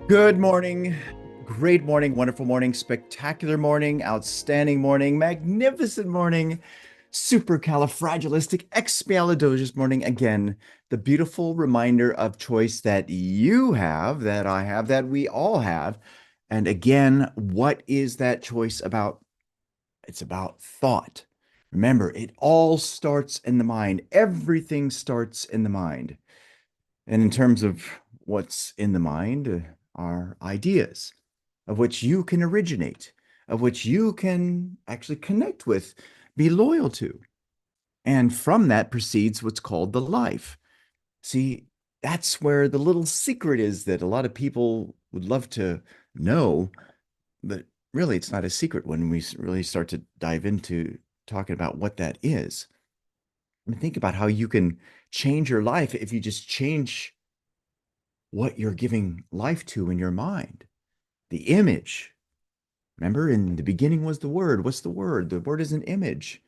Good morning, great morning, wonderful morning, spectacular morning, outstanding morning, magnificent morning, supercalifragilisticexpialidocious morning. Again, the beautiful reminder of choice that you have, that I have, that we all have. And again, what is that choice about? It's about thought. Remember, it all starts in the mind. Everything starts in the mind. And in terms of what's in the mind, are ideas of which you can originate, of which you can actually connect with, be loyal to. And from that proceeds what's called the life. See, that's where the little secret is that a lot of people would love to know, but really it's not a secret when we really start to dive into talking about what that is. I mean, think about how you can change your life if you just change what you're giving life to in your mind. The image. Remember, in the beginning was the Word. What's the Word? The Word is an image.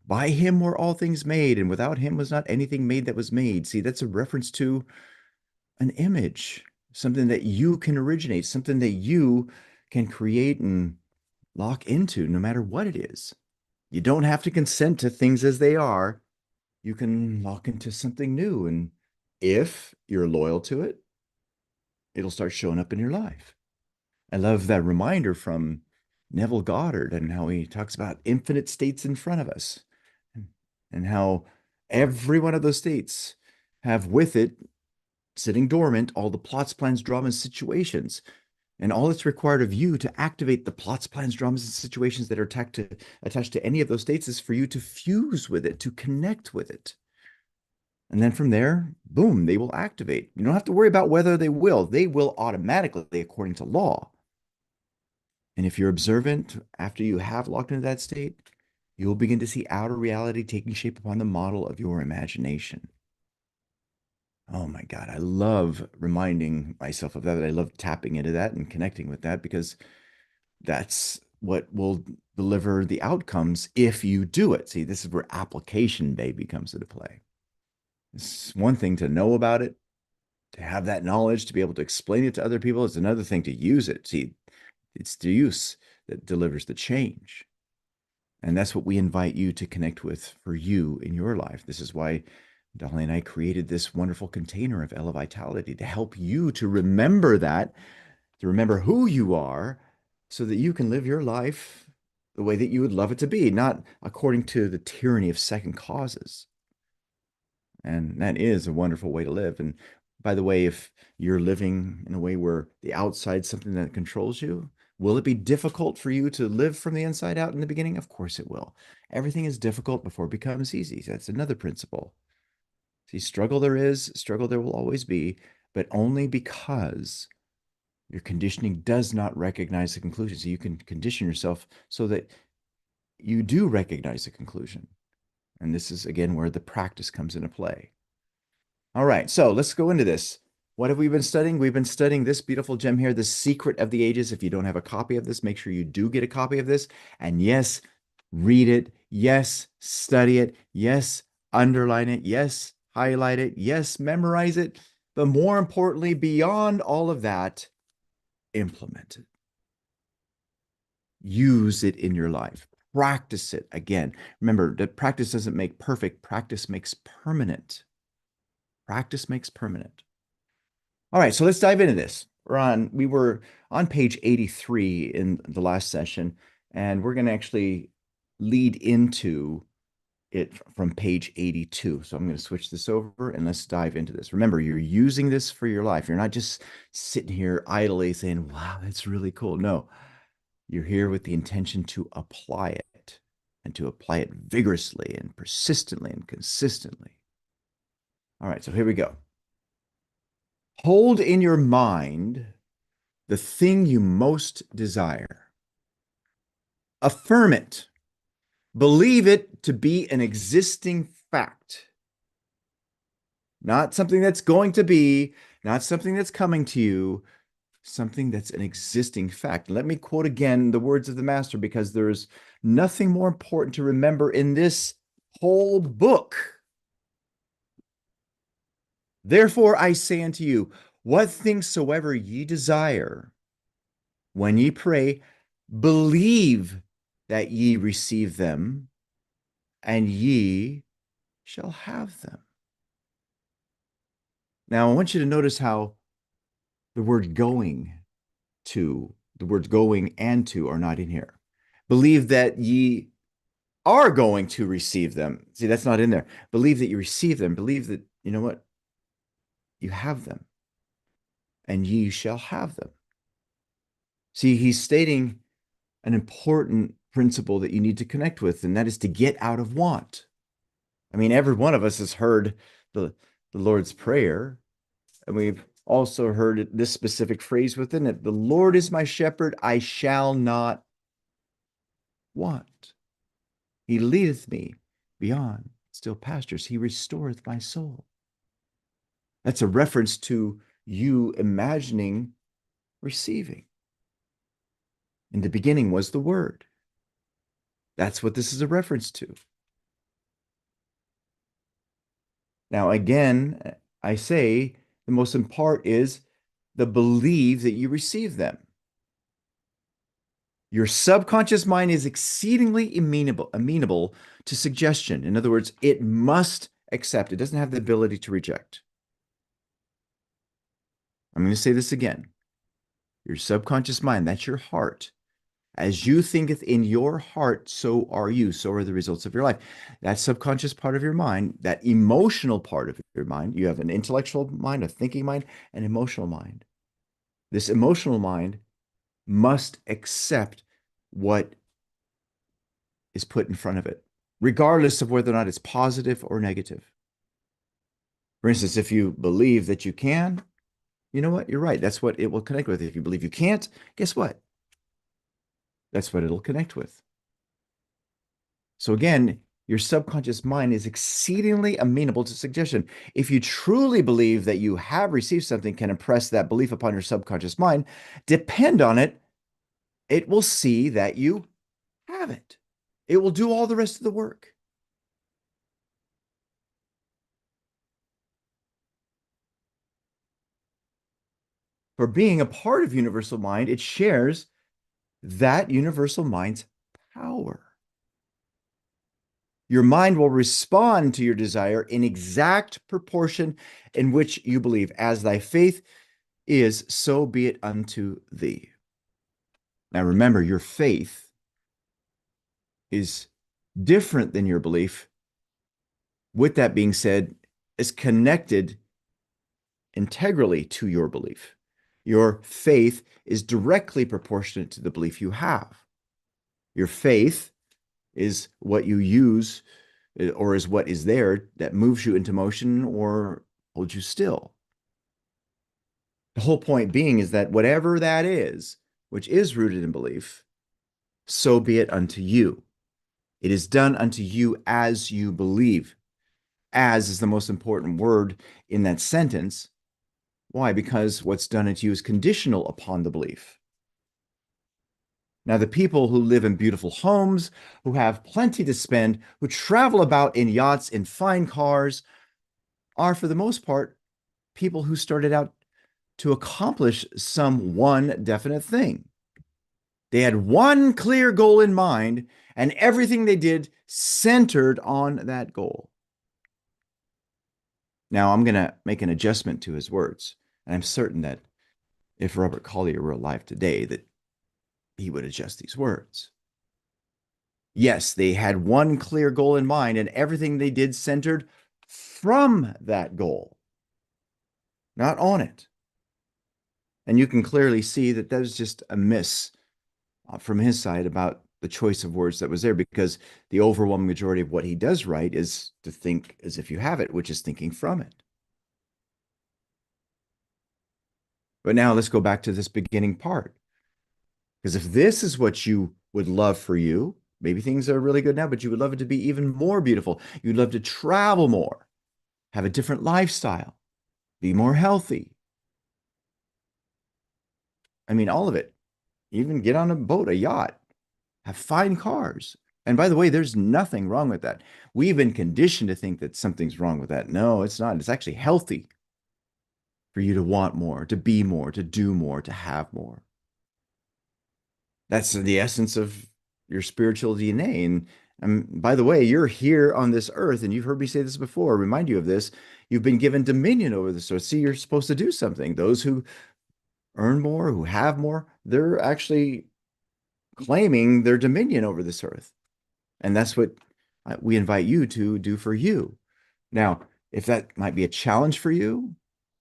By him were all things made, and without him was not anything made that was made. See, that's a reference to an image, something that you can originate, something that you can create and lock into no matter what it is. You don't have to consent to things as they are. You can lock into something new. And if you're loyal to it, it'll start showing up in your life. I love that reminder from Neville Goddard and how he talks about infinite states in front of us and how every one of those states have with it sitting dormant all the plots, plans, dramas, situations. And all that's required of you to activate the plots, plans, dramas, and situations that are attached to any of those states is for you to fuse with it, to connect with it. And then from there, boom, they will activate. You don't have to worry about whether they will. They will automatically, according to law. And if you're observant after you have locked into that state, you will begin to see outer reality taking shape upon the model of your imagination. Oh my God, I love reminding myself of that. I love tapping into that and connecting with that because that's what will deliver the outcomes if you do it. See, this is where application baby comes into play. It's one thing to know about it, to have that knowledge, to be able to explain it to other people. It's another thing to use it. See, it's the use that delivers the change. And that's what we invite you to connect with for you in your life. This is why Dolly and I created this wonderful container of Elevitality to help you to remember that, to remember who you are, so that you can live your life the way that you would love it to be, not according to the tyranny of second causes. And that is a wonderful way to live. And by the way, if you're living in a way where the outside's something that controls you, will it be difficult for you to live from the inside out in the beginning? Of course it will. Everything is difficult before it becomes easy. That's another principle. See, struggle there is, struggle there will always be, but only because your conditioning does not recognize the conclusion. So you can condition yourself so that you do recognize the conclusion. And this is, again, where the practice comes into play. All right, so let's go into this. What have we been studying? We've been studying this beautiful gem here, The Secret of the Ages. If you don't have a copy of this, make sure you do get a copy of this. And yes, read it. Yes, study it. Yes, underline it. Yes, highlight it. Yes, memorize it. But more importantly, beyond all of that, implement it. Use it in your life. Practice it again. Remember that practice doesn't make perfect, practice makes permanent. Practice makes permanent. All right, so let's dive into this. We were on page 83 in the last session, and we're going to actually lead into it from page 82. So I'm going to switch this over and let's dive into this. Remember, you're using this for your life. You're not just sitting here idly saying, wow, that's really cool. No, you're here with the intention to apply it and to apply it vigorously and persistently and consistently. All right, so here we go. Hold in your mind the thing you most desire. Affirm it. Believe it to be an existing fact, not something that's going to be, not something that's coming to you, something that's an existing fact. Let me quote again the words of the master because there's nothing more important to remember in this whole book. Therefore, I say unto you, What things soever ye desire when ye pray, believe that ye receive them, and ye shall have them. Now, I want you to notice how the word going to, the words going and to are not in here. Believe that ye are going to receive them. See, that's not in there. Believe that you receive them. Believe that, you know what? You have them, and ye shall have them. See, he's stating an important principle that you need to connect with, and that is to get out of want. I mean, every one of us has heard the Lord's Prayer, and we've also heard this specific phrase within it: the Lord is my shepherd, I shall not want. He leadeth me beyond still pastures. He restoreth my soul. That's a reference to you imagining receiving. In the beginning was the Word. That's what this is a reference to. Now, again, I say the most important part is the believe that you receive them. Your subconscious mind is exceedingly amenable to suggestion. In other words, it must accept. It doesn't have the ability to reject. I'm going to say this again. Your subconscious mind, that's your heart. As you thinketh in your heart, so are you. So are the results of your life. That subconscious part of your mind, that emotional part of your mind, you have an intellectual mind, a thinking mind, an emotional mind. This emotional mind must accept what is put in front of it, regardless of whether or not it's positive or negative. For instance, if you believe that you can, you know what? You're right. That's what it will connect with. If you believe you can't, guess what? That's what it'll connect with. So again, your subconscious mind is exceedingly amenable to suggestion. If you truly believe that you have received something, can impress that belief upon your subconscious mind, depend on it, it will see that you have it. It will do all the rest of the work. For being a part of universal mind, it shares that universal mind's power. Your mind will respond to your desire in exact proportion in which you believe. As thy faith is, so be it unto thee. Now remember, your faith is different than your belief. With that being said, is connected integrally to your belief. Your faith is directly proportionate to the belief you have. Your faith is what you use, or is what is there that moves you into motion or holds you still. The whole point being is that whatever that is, which is rooted in belief, so be it unto you. It is done unto you as you believe. As is the most important word in that sentence. Why? Because what's done unto you is conditional upon the belief. Now, the people who live in beautiful homes, who have plenty to spend, who travel about in yachts, in fine cars, are for the most part people who started out to accomplish some one definite thing. They had one clear goal in mind, and everything they did centered on that goal. Now, I'm going to make an adjustment to his words, and I'm certain that if Robert Collier were alive today, that he would adjust these words. Yes, they had one clear goal in mind, and everything they did centered from that goal, not on it. And you can clearly see that that was just a miss from his side about the choice of words that was there, because the overwhelming majority of what he does write is to think as if you have it, which is thinking from it. But now let's go back to this beginning part. Because if this is what you would love for you, maybe things are really good now, but you would love it to be even more beautiful. You'd love to travel more, have a different lifestyle, be more healthy. I mean, all of it. Even get on a boat, a yacht, have fine cars. And by the way, there's nothing wrong with that. We've been conditioned to think that something's wrong with that. No, it's not. It's actually healthy. for you to want more, to be more, to do more, to have more. That's the essence of your spiritual DNA. And by the way, you're here on this earth, and you've heard me say this before, remind you of this. You've been given dominion over this earth. See, you're supposed to do something. Those who earn more, who have more, they're actually claiming their dominion over this earth. And that's what we invite you to do for you. Now, if that might be a challenge for you,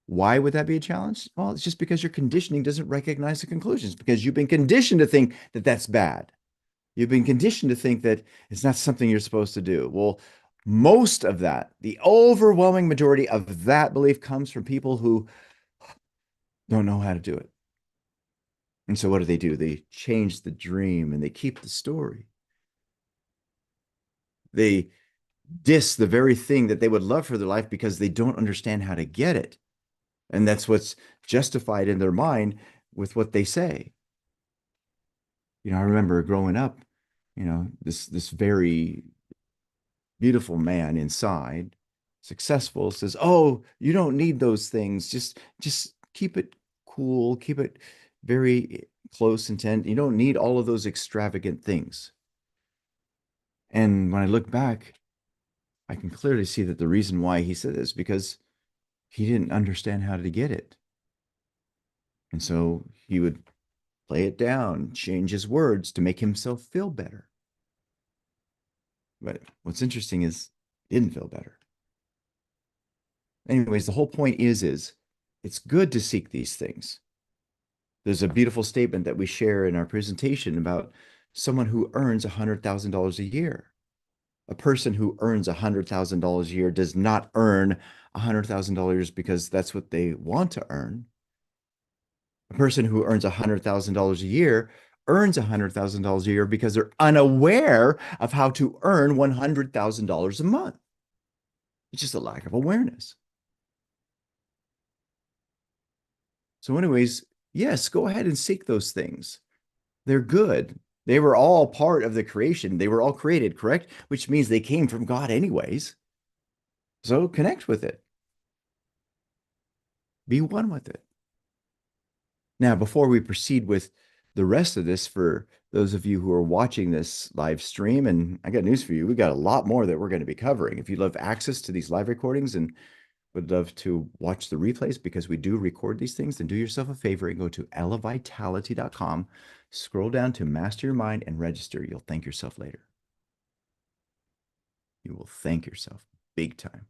why would that be a challenge? Well, it's just because your conditioning doesn't recognize the conclusions, because you've been conditioned to think that that's bad. You've been conditioned to think that it's not something you're supposed to do. Well, most of that, the overwhelming majority of that belief comes from people who don't know how to do it. And so what do? They change the dream and they keep the story. They diss the very thing that they would love for their life because they don't understand how to get it. And that's what's justified in their mind with what they say. I remember growing up, this very beautiful man inside, successful, says, "Oh, you don't need those things. Just keep it cool, keep it very close intent. You don't need all of those extravagant things." And when I look back, I can clearly see that the reason why he said this is because he didn't understand how to get it. And so he would play it down, change his words to make himself feel better. But what's interesting is he didn't feel better. Anyways, the whole point is it's good to seek these things. There's a beautiful statement that we share in our presentation about someone who earns $100,000 a year. A person who earns $100,000 a year does not earn $100,000 because that's what they want to earn. A person who earns $100,000 a year earns $100,000 a year because they're unaware of how to earn $100,000 a month. It's just a lack of awareness. So anyways, yes, go ahead and seek those things. They're good. They were all part of the creation. They were all created, correct? Which means they came from God anyways. So connect with it. Be one with it. Now, before we proceed with the rest of this, for those of you who are watching this live stream, and I got news for you, we got a lot more that we're going to be covering. If you'd love access to these live recordings and would love to watch the replays, because we do record these things, then do yourself a favor and go to elevitality.com, scroll down to Master Your Mind and register. You'll thank yourself later. You will thank yourself big time.